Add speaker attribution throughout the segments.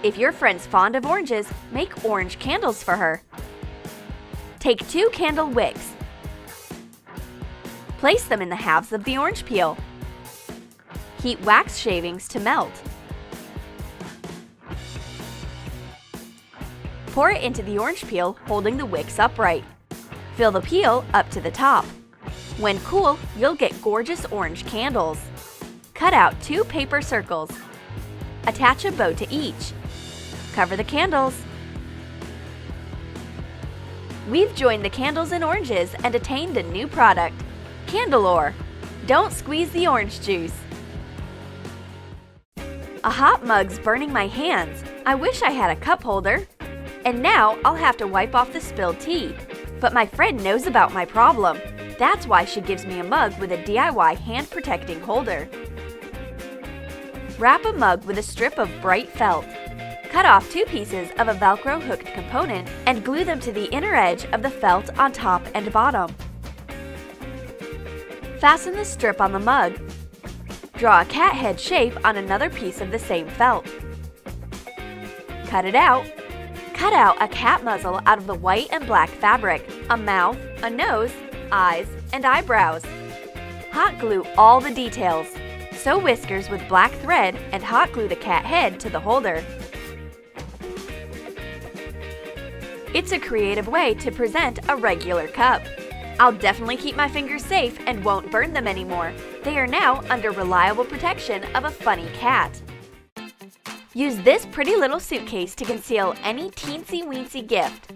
Speaker 1: If your friend's fond of oranges, make orange candles for her. Take 2 candle wicks. Place them in the halves of the orange peel. Heat wax shavings to melt. Pour it into the orange peel, holding the wicks upright. Fill the peel up to the top. When cool, you'll get gorgeous orange candles. Cut out 2 paper circles. Attach a bow to each. Cover the candles. We've joined the candles and oranges and attained a new product, Candleore. Don't squeeze the orange juice. A hot mug's burning my hands. I wish I had a cup holder. And now I'll have to wipe off the spilled tea. But my friend knows about my problem. That's why she gives me a mug with a DIY hand-protecting holder. Wrap a mug with a strip of bright felt. Cut off 2 pieces of a Velcro hooked component and glue them to the inner edge of the felt on top and bottom. Fasten the strip on the mug. Draw a cat head shape on another piece of the same felt. Cut it out. Cut out a cat muzzle out of the white and black fabric, a mouth, a nose, eyes, and eyebrows. Hot glue all the details. Sew whiskers with black thread and hot glue the cat head to the holder. It's a creative way to present a regular cup. I'll definitely keep my fingers safe and won't burn them anymore. They are now under reliable protection of a funny cat. Use this pretty little suitcase to conceal any teensy-weensy gift.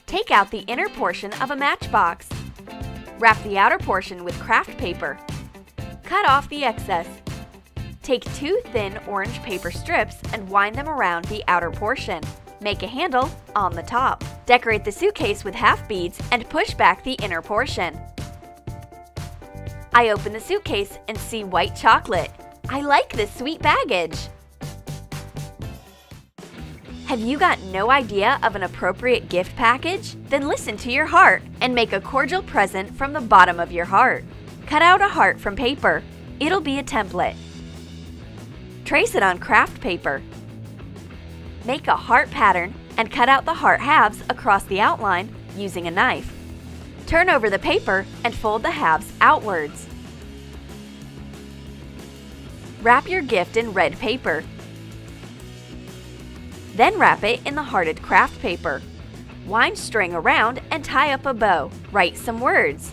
Speaker 1: Take out the inner portion of a matchbox. Wrap the outer portion with craft paper. Cut off the excess. Take 2 thin orange paper strips and wind them around the outer portion. Make a handle on the top. Decorate the suitcase with half beads and push back the inner portion. I open the suitcase and see white chocolate. I like this sweet baggage. Have you got no idea of an appropriate gift package? Then listen to your heart and make a cordial present from the bottom of your heart. Cut out a heart from paper. It'll be a template. Trace it on craft paper. Make a heart pattern and cut out the heart halves across the outline using a knife. Turn over the paper and fold the halves outwards. Wrap your gift in red paper. Then wrap it in the hearted craft paper. Wind string around and tie up a bow. Write some words.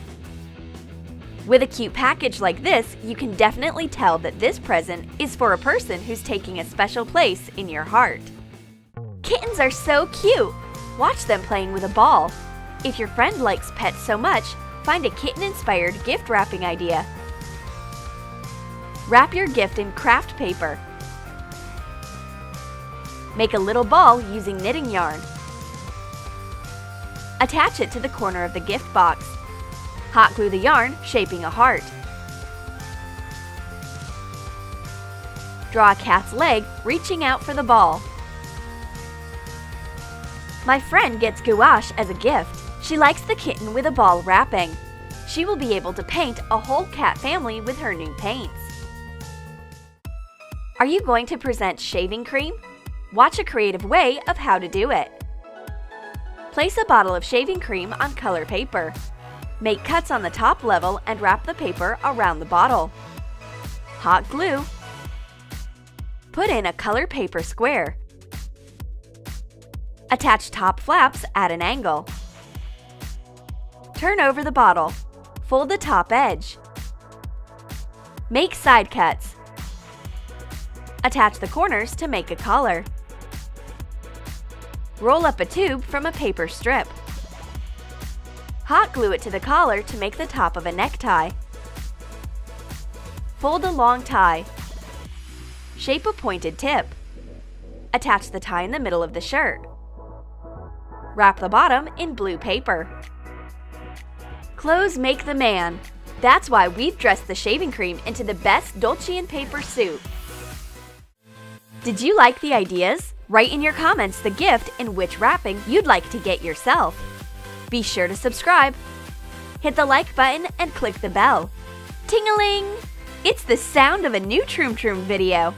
Speaker 1: With a cute package like this, you can definitely tell that this present is for a person who's taking a special place in your heart. Kittens are so cute! Watch them playing with a ball. If your friend likes pets so much, find a kitten-inspired gift wrapping idea. Wrap your gift in craft paper. Make a little ball using knitting yarn. Attach it to the corner of the gift box. Hot glue the yarn, shaping a heart. Draw a cat's leg, reaching out for the ball. My friend gets gouache as a gift. She likes the kitten with a ball wrapping. She will be able to paint a whole cat family with her new paints. Are you going to present shaving cream? Watch a creative way of how to do it. Place a bottle of shaving cream on color paper. Make cuts on the top level and wrap the paper around the bottle. Hot glue. Put in a color paper square. Attach top flaps at an angle. Turn over the bottle. Fold the top edge. Make side cuts. Attach the corners to make a collar. Roll up a tube from a paper strip. Hot glue it to the collar to make the top of a necktie. Fold a long tie. Shape a pointed tip. Attach the tie in the middle of the shirt. Wrap the bottom in blue paper. Clothes make the man. That's why we've dressed the shaving cream into the best Dolce & Paper suit. Did you like the ideas? Write in your comments the gift in which wrapping you'd like to get yourself. Be sure to subscribe. Hit the like button and click the bell. Ting-a-ling! It's the sound of a new Troom Troom video.